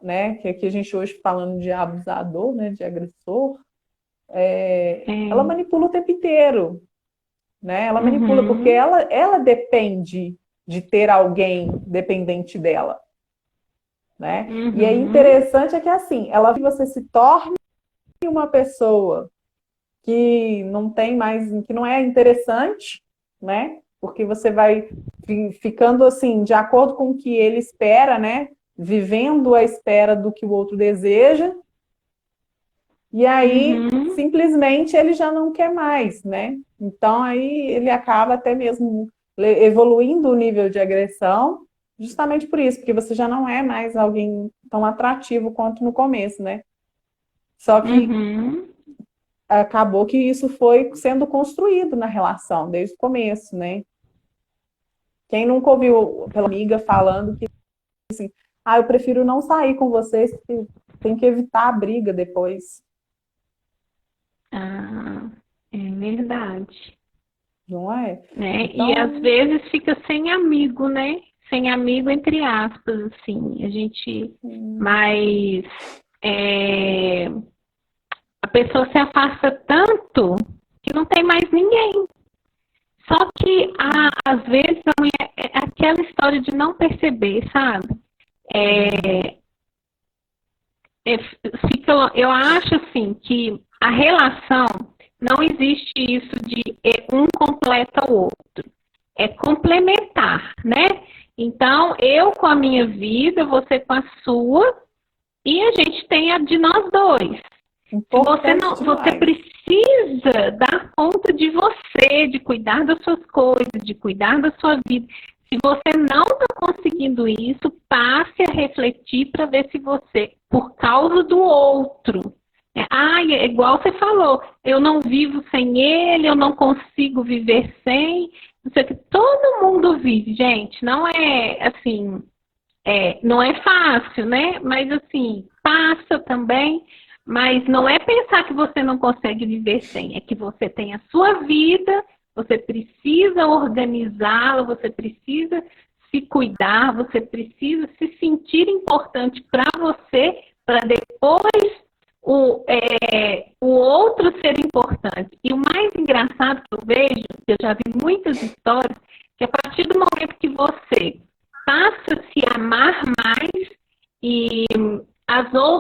né? Que aqui a gente hoje falando de abusador, né? De agressor, ela manipula o tempo inteiro, né? Ela manipula porque ela depende de ter alguém dependente dela, né? E é interessante que assim, você se torne uma pessoa que não tem mais, que não é interessante, né? Porque você vai ficando assim, de acordo com o que ele espera, né? Vivendo à espera do que o outro deseja. E aí, simplesmente, ele já não quer mais, né? Então, aí ele acaba até mesmo evoluindo o nível de agressão, justamente por isso, porque você já não é mais alguém tão atrativo quanto no começo, né? Só que acabou que isso foi sendo construído na relação desde o começo, né? Quem nunca ouviu pela amiga falando que assim, eu prefiro não sair com vocês, porque tem que evitar a briga depois. Ah, é verdade. Não é? Né? Então, E às vezes fica sem amigo, né? Sem amigo, entre aspas, assim. A gente. Mas a pessoa se afasta tanto que não tem mais ninguém. Só que às vezes a mulher, é aquela história de não perceber, sabe? Eu acho assim que a relação não existe isso de um completa o outro. É complementar, né? Então, eu com a minha vida, você com a sua, e a gente tem a de nós dois. Você precisa dar conta de você, de cuidar das suas coisas, de cuidar da sua vida. Se você não está conseguindo isso, passe a refletir para ver se você, por causa do outro, é igual você falou, eu não vivo sem ele, eu não consigo viver sem. Não sei o que. Todo mundo vive, gente. Não é assim, não é fácil, né? Mas assim, passa também. Mas não é pensar que você não consegue viver sem, é que você tem a sua vida, você precisa organizá-la, você precisa se cuidar, você precisa se sentir importante para você, para depois o outro ser importante. E o mais engraçado que eu vejo, que eu já vi muitas histórias, que a partir do momento que você passa a se amar mais e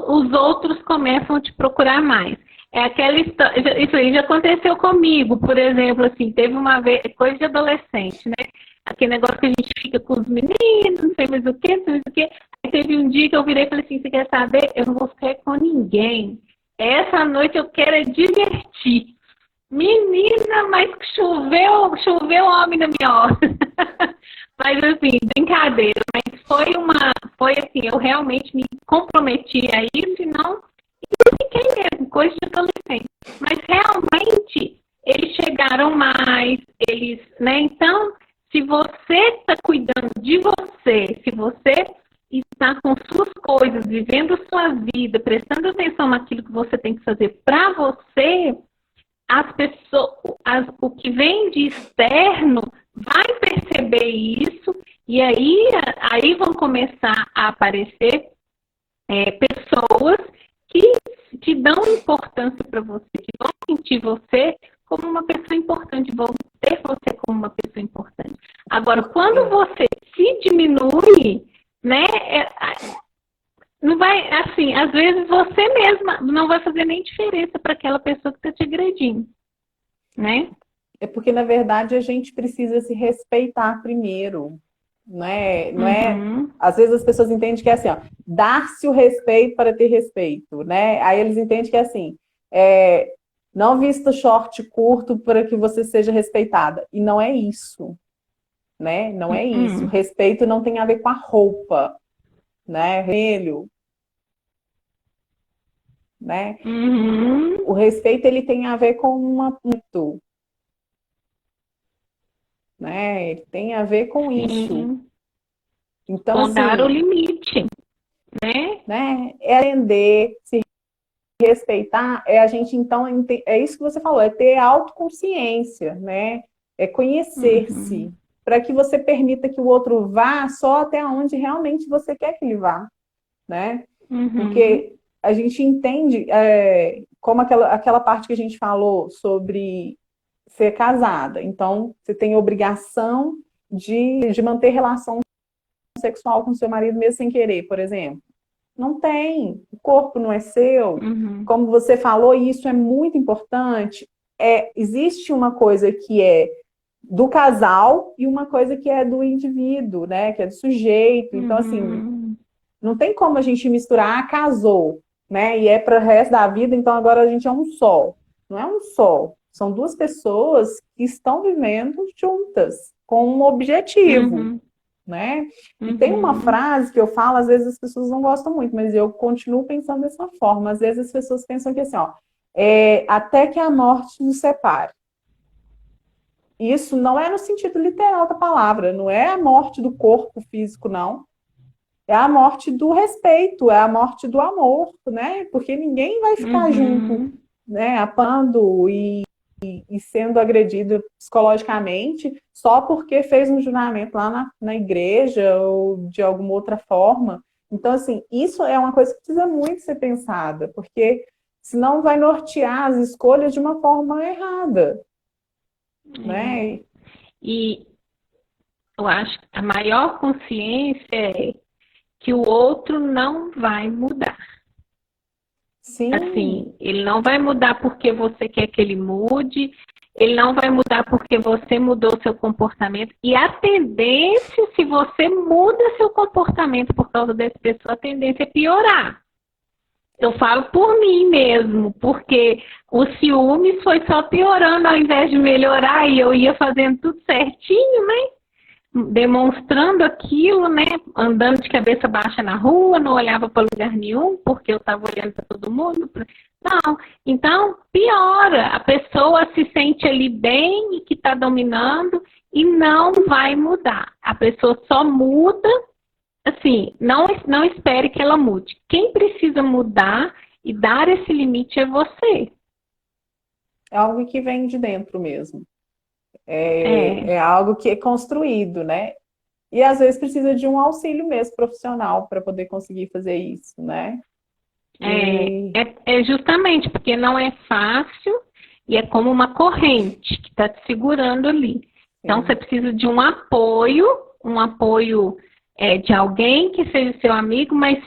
os outros começam a te procurar mais. É aquela história, isso aí já aconteceu comigo, por exemplo, assim, teve uma vez, coisa de adolescente, né? Aquele negócio que a gente fica com os meninos, não sei mais o que, não sei mais o que. Aí teve um dia que eu virei e falei assim, você quer saber? Eu não vou ficar com ninguém. Essa noite eu quero divertir. Menina, mas choveu homem na minha hora. Mas assim, brincadeira, mas foi assim, eu realmente me comprometi a isso e não fiquei mesmo, coisa de adolescente. Mas realmente eles chegaram mais, né? Então, se você está cuidando de você, se você está com suas coisas, vivendo sua vida, prestando atenção naquilo que você tem que fazer para você, as pessoas, o que vem de externo vai perceber isso e aí vão começar a aparecer pessoas que te dão importância para você, que vão sentir você como uma pessoa importante, vão ter você como uma pessoa importante. Agora, quando você se diminui, né, não vai, assim, às vezes você mesma não vai fazer nem diferença para aquela pessoa que está te agredindo, né? É porque, na verdade, a gente precisa se respeitar primeiro. Não é, às vezes as pessoas entendem que é assim, ó, dar-se o respeito para ter respeito, né? Aí eles entendem que é assim, não vista short curto para que você seja respeitada. E não é isso, né? Não é isso. Respeito não tem a ver com a roupa, né? Vermelho, né? O respeito ele tem a ver com muito, né? Ele tem a ver com isso. Então, assim, dar o limite, né? É aprender, se respeitar, a gente, então, é isso que você falou, é ter autoconsciência, né? É conhecer-se, para que você permita que o outro vá só até onde realmente você quer que ele vá, né? Porque a gente entende, como aquela parte que a gente falou sobre ser casada. Então, você tem obrigação de manter relação sexual com seu marido mesmo sem querer, por exemplo. Não tem. O corpo não é seu. Como você falou, e isso é muito importante, existe uma coisa que é do casal e uma coisa que é do indivíduo, né? Que é do sujeito. Então, assim, não tem como a gente misturar, casou, né? E é para o resto da vida, então agora a gente é um só. Não é um só. São duas pessoas que estão vivendo juntas, com um objetivo, né? E tem uma frase que eu falo, às vezes as pessoas não gostam muito, mas eu continuo pensando dessa forma. Às vezes as pessoas pensam que assim, ó, até que a morte nos separe. Isso não é no sentido literal da palavra, não é a morte do corpo físico, não. É a morte do respeito, é a morte do amor, né? Porque ninguém vai ficar junto né, apanhando e sendo agredido psicologicamente só porque fez um juramento lá na igreja ou de alguma outra forma. Então, assim, isso é uma coisa que precisa muito ser pensada, porque senão vai nortear as escolhas de uma forma errada, né? E eu acho que a maior consciência é que o outro não vai mudar. Sim, Assim, ele não vai mudar porque você quer que ele mude, ele não vai mudar porque você mudou seu comportamento. E a tendência, se você muda seu comportamento por causa dessa pessoa, a tendência é piorar. Eu falo por mim mesmo, porque o ciúme foi só piorando ao invés de melhorar e eu ia fazendo tudo certinho, né? Demonstrando aquilo, né? Andando de cabeça baixa na rua, não olhava para lugar nenhum, porque eu estava olhando para todo mundo. Não, então piora. A pessoa se sente ali bem e que está dominando e não vai mudar. A pessoa só muda, assim, não espere que ela mude. Quem precisa mudar e dar esse limite é você. é algo que vem de dentro mesmo. É, É algo que é construído, né? E às vezes precisa de um auxílio mesmo profissional para poder conseguir fazer isso, né? E é justamente porque não é fácil e é como uma corrente que está te segurando ali. Então você sim, precisa de um apoio de alguém que seja seu amigo, mas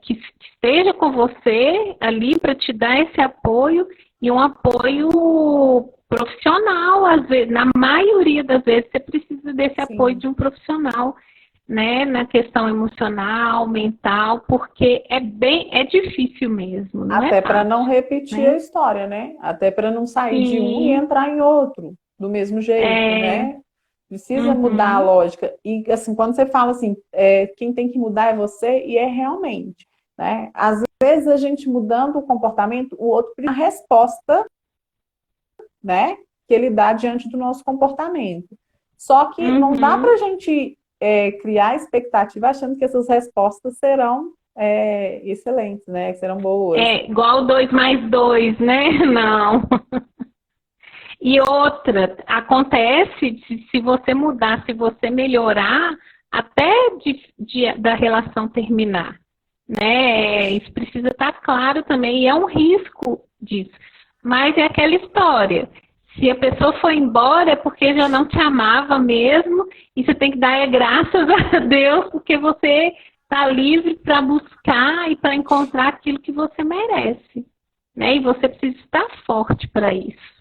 que esteja com você ali para te dar esse apoio e um apoio profissional, às vezes, na maioria das vezes você precisa desse apoio sim. de um profissional, né, na questão emocional, mental, porque é difícil mesmo, não é Até para não fácil, repetir a né? história, né? Até para não sair de um e Sim, entrar em outro, do mesmo jeito, é, né? Precisa mudar a uhum, lógica. E assim, quando você fala assim, quem tem que mudar é você, e é realmente, né? Às vezes a gente mudando o comportamento, o outro precisa de uma resposta, né? Que ele dá diante do nosso comportamento. Só que não dá para a uhum. gente criar expectativa achando que essas respostas serão excelentes, né? Que serão boas. É igual 2 mais 2, né? Não. E outra, acontece se você mudar, se você melhorar, até da relação terminar, né? Isso precisa estar claro também, e é um risco disso. Mas é aquela história. Se a pessoa foi embora é porque já não te amava mesmo, e você tem que dar graças a Deus, porque você está livre para buscar e para encontrar aquilo que você merece, né? E você precisa estar forte para isso,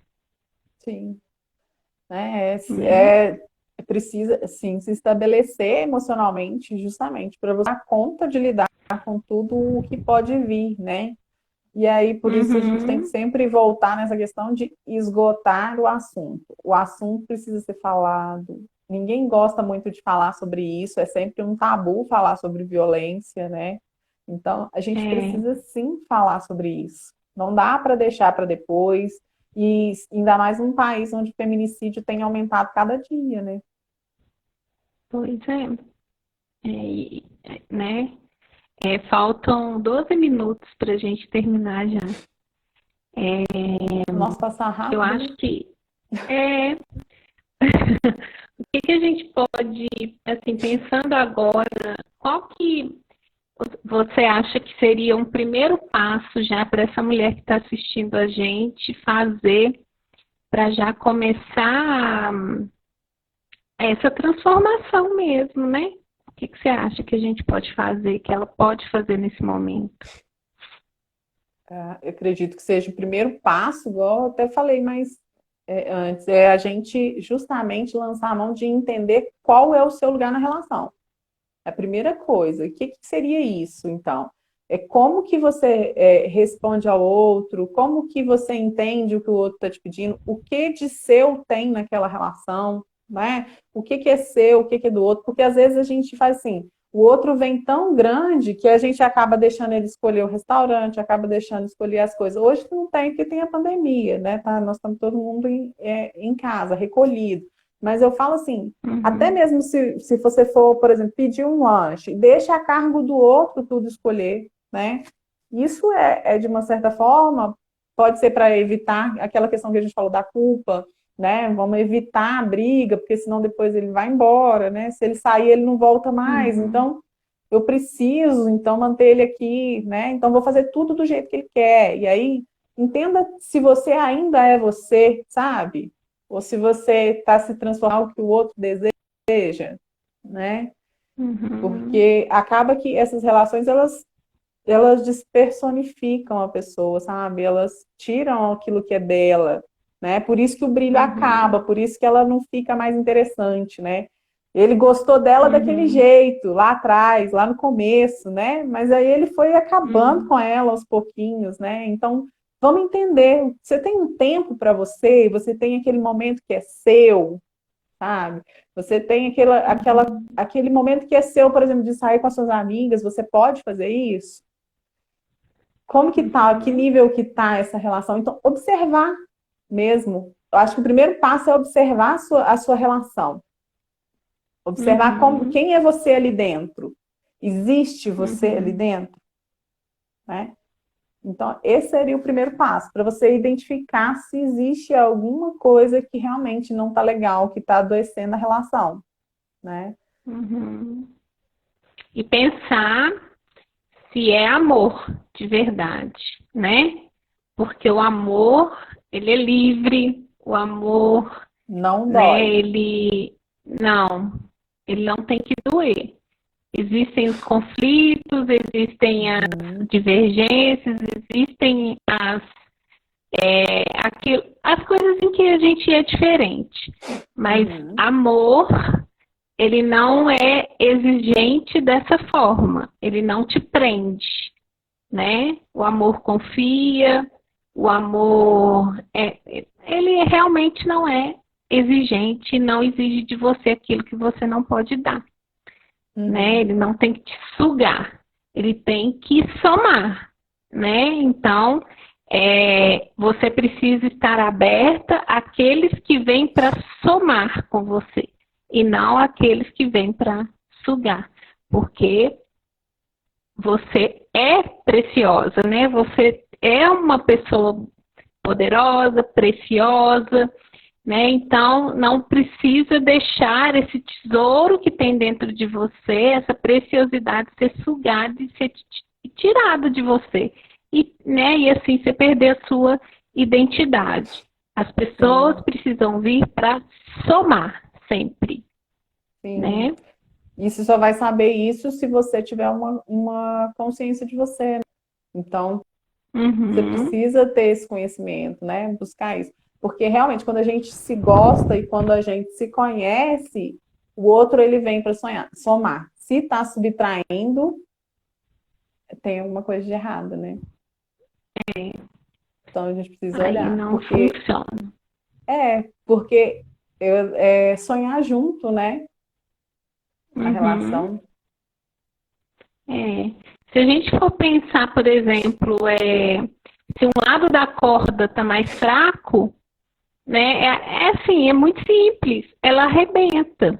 Sim. Né? né? Precisa, assim, se estabelecer emocionalmente, justamente para você dar conta de lidar com tudo o que pode vir, né? E aí, por isso, a gente tem que Uhum. sempre voltar nessa questão de esgotar o assunto. O assunto precisa ser falado. Ninguém gosta muito de falar sobre isso, é sempre um tabu falar sobre violência, né? Então, a gente É, precisa sim falar sobre isso. Não dá para deixar para depois, e ainda mais num país onde o feminicídio tem aumentado cada dia, né? pois né? Faltam 12 minutos para a gente terminar já. Nossa, passar Eu rápido, acho né? que é, o que a gente pode, assim, pensando agora, qual que você acha que seria um primeiro passo já para essa mulher que está assistindo a gente fazer para já começar essa transformação mesmo, né? O que você acha que a gente pode fazer, que ela pode fazer nesse momento? Eu acredito que seja o primeiro passo, igual eu até falei mais antes, é a gente justamente lançar a mão de entender qual é o seu lugar na relação. É a primeira coisa. O que, que seria isso, então? É como que você responde ao outro, como que você entende o que o outro está te pedindo, o que de seu tem naquela relação, né? O que, que é seu, o que, que é do outro, porque às vezes a gente faz assim, o outro vem tão grande que a gente acaba deixando ele escolher o restaurante, acaba deixando escolher as coisas. Hoje não tem, porque tem a pandemia, né? Tá? Nós estamos todo mundo em casa, recolhido. Mas eu falo assim, até Uhum. mesmo se você for, por exemplo, pedir um lanche, deixa a cargo do outro tudo escolher, né? Isso de uma certa forma, pode ser para evitar aquela questão que a gente falou da culpa, né? Vamos evitar a briga, porque senão depois ele vai embora, né? Se ele sair, ele não volta mais. Então, eu preciso, então, manter ele aqui, né? Então, vou fazer tudo do jeito que ele quer. E aí, entenda se você ainda é você, sabe? Ou se você está se transformando no que o outro deseja, né? Porque acaba que essas relações, elas despersonificam a pessoa, sabe? Elas tiram aquilo que é dela, né? Por isso que o brilho acaba, por isso que ela não fica mais interessante, né? Ele gostou dela daquele jeito, lá atrás, lá no começo, né? Mas aí ele foi acabando com ela aos pouquinhos, né? Então, vamos entender. Você tem um tempo para você, você tem aquele momento que é seu, sabe? Você tem aquele momento que é seu, por exemplo, de sair com as suas amigas, você pode fazer isso? Como que tá? Que nível que tá essa relação? Então, observar mesmo. Eu acho que o primeiro passo é observar a sua relação. Observar quem é você ali dentro. Existe você ali dentro? Né? Então, esse seria o primeiro passo, para você identificar se existe alguma coisa que realmente não está legal, que está adoecendo a relação. Né? E pensar se é amor de verdade, né? Porque o amor, ele é livre, o amor, não né, dói. ele não tem que doer. Existem os conflitos, existem as divergências, existem as coisas em que a gente é diferente. Mas amor, ele não é exigente dessa forma. Ele não te prende, né? O amor confia, o amor, ele realmente não é exigente, não exige de você aquilo que você não pode dar. Né? Ele não tem que te sugar, ele tem que somar, né? Então, você precisa estar aberta àqueles que vêm para somar com você e não àqueles que vêm para sugar, porque você é preciosa, né? Você é uma pessoa poderosa, preciosa, né? Então, não precisa deixar esse tesouro que tem dentro de você, essa preciosidade ser sugada e ser tirada de você. E assim, você perder a sua identidade. As pessoas precisam vir para somar sempre. Sim. Né? E você só vai saber isso se você tiver uma consciência de você. Né? Então, você precisa ter esse conhecimento, né? Buscar isso. Porque realmente, quando a gente se gosta e quando a gente se conhece, o outro ele vem para somar. Se está subtraindo, tem alguma coisa de errado, né? Então a gente precisa olhar. Aí não funciona. Porque sonhar junto, né? A relação. Se a gente for pensar, por exemplo, se um lado da corda está mais fraco, né? Assim, é muito simples, ela arrebenta.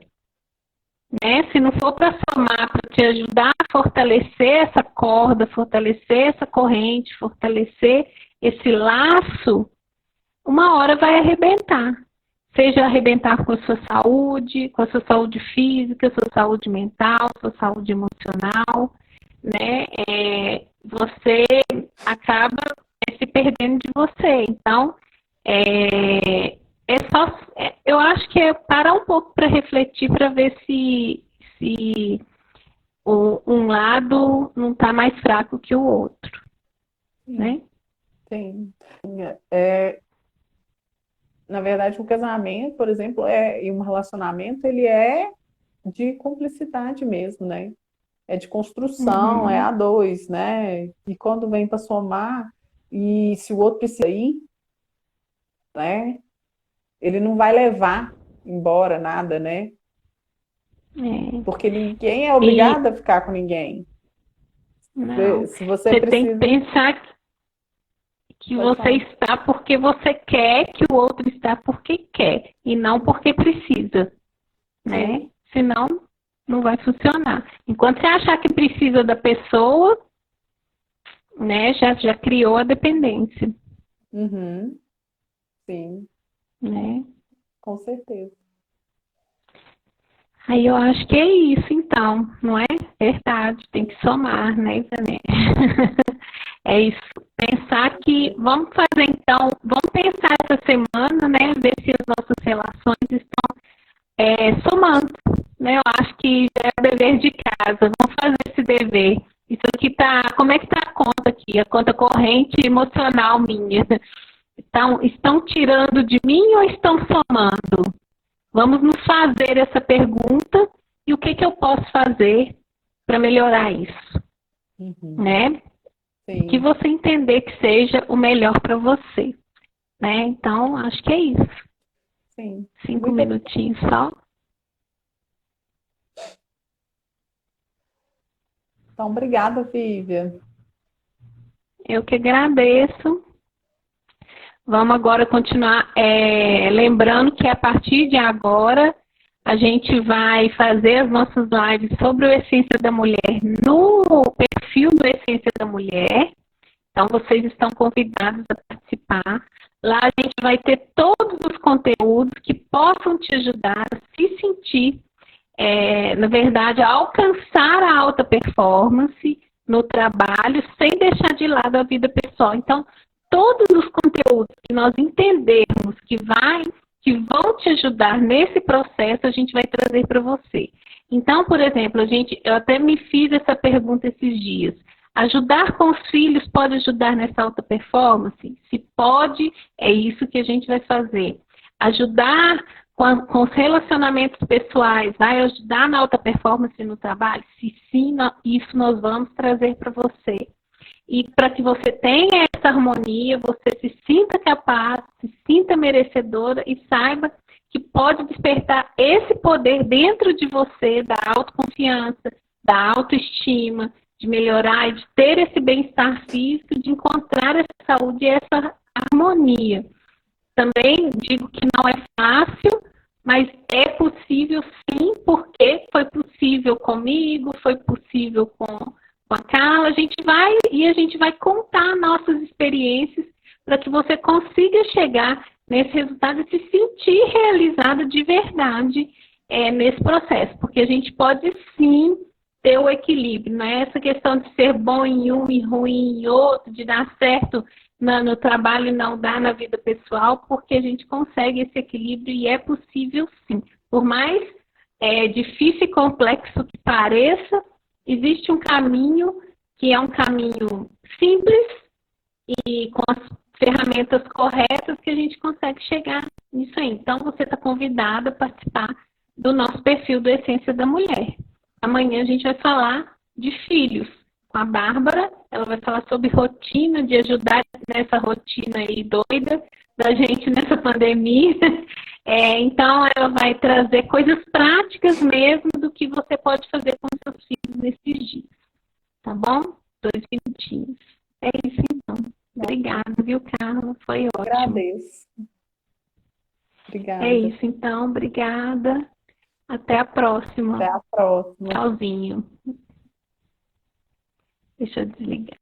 Né? Se não for para somar, para te ajudar a fortalecer essa corda, fortalecer essa corrente, fortalecer esse laço, uma hora vai arrebentar. Seja arrebentar com a sua saúde física, sua saúde mental, sua saúde emocional, né? Você acaba se perdendo de você. Então, eu acho que é parar um pouco para refletir, para ver se um lado não está mais fraco que o outro. Né? Sim. Na verdade, o casamento, por exemplo, e um relacionamento, ele é de cumplicidade mesmo, né? É de construção, é a dois, né? E quando vem para somar, e se o outro precisa ir, né? Ele não vai levar embora nada, né? Porque ninguém é obrigado a ficar com ninguém. Não. Se você precisa... tem que pensar que você está porque você quer, que o outro está porque quer, e não porque precisa, né? Senão, não vai funcionar. Enquanto você achar que precisa da pessoa, né, já criou a dependência. Uhum. Sim, né? com certeza. Aí eu acho que é isso, então, não é? Verdade, tem que somar, né, Ivanê? É isso. Pensar que, vamos fazer então, vamos pensar essa semana, né, ver se as nossas relações estão somando, né? Eu acho que já é o dever de casa, vamos fazer esse dever. Isso aqui tá, como é que tá a conta aqui? A conta corrente emocional minha. Então, estão tirando de mim ou estão somando? Vamos nos fazer essa pergunta e o que eu posso fazer para melhorar isso, Uhum. né? Que Sim, você entender que seja o melhor para você, né? Então, acho que é isso. sim. 5 minutinhos só. Então, obrigada, Vívia. Eu que agradeço. Vamos agora continuar lembrando que a partir de agora a gente vai fazer as nossas lives sobre o Essência da Mulher no perfil do Essência da Mulher. Então, vocês estão convidados a participar. Lá a gente vai ter todos os conteúdos que possam te ajudar a se sentir, na verdade, a alcançar a alta performance no trabalho, sem deixar de lado a vida pessoal. Então, todos os conteúdos que nós entendermos que vão te ajudar nesse processo, a gente vai trazer para você. Então, por exemplo, eu até me fiz essa pergunta esses dias. Ajudar com os filhos pode ajudar nessa alta performance? Se pode, é isso que a gente vai fazer. Ajudar com os relacionamentos pessoais vai ajudar na alta performance no trabalho? Se sim, isso nós vamos trazer para você. E para que você tenha essa harmonia, você se sinta capaz, se sinta merecedora e saiba que pode despertar esse poder dentro de você da autoconfiança, da autoestima, de melhorar e de ter esse bem-estar físico, de encontrar essa saúde e essa harmonia. Também digo que não é fácil, mas é possível sim, porque foi possível comigo, foi possível com a Carla. A gente vai contar nossas experiências para que você consiga chegar nesse resultado e se sentir realizada de verdade nesse processo, porque a gente pode sim ter o equilíbrio, não é essa questão de ser bom em um e ruim em outro, de dar certo no trabalho e não dar na vida pessoal, porque a gente consegue esse equilíbrio e é possível sim. Por mais difícil e complexo que pareça, existe um caminho que é um caminho simples e com as ferramentas corretas que a gente consegue chegar nisso aí. Então, você está convidada a participar do nosso perfil do Essência da Mulher. Amanhã a gente vai falar de filhos com a Bárbara. Ela vai falar sobre rotina, de ajudar nessa rotina aí doida da gente nessa pandemia. Então, ela vai trazer coisas práticas mesmo do que você pode fazer com seus filhos nesses dias. Tá bom? 2 minutinhos. É isso então. Obrigada, viu, Carla? Foi ótimo. Agradeço. Obrigada. É isso então. Obrigada. Até a próxima. Até a próxima. Tchauzinho. Deixa eu desligar.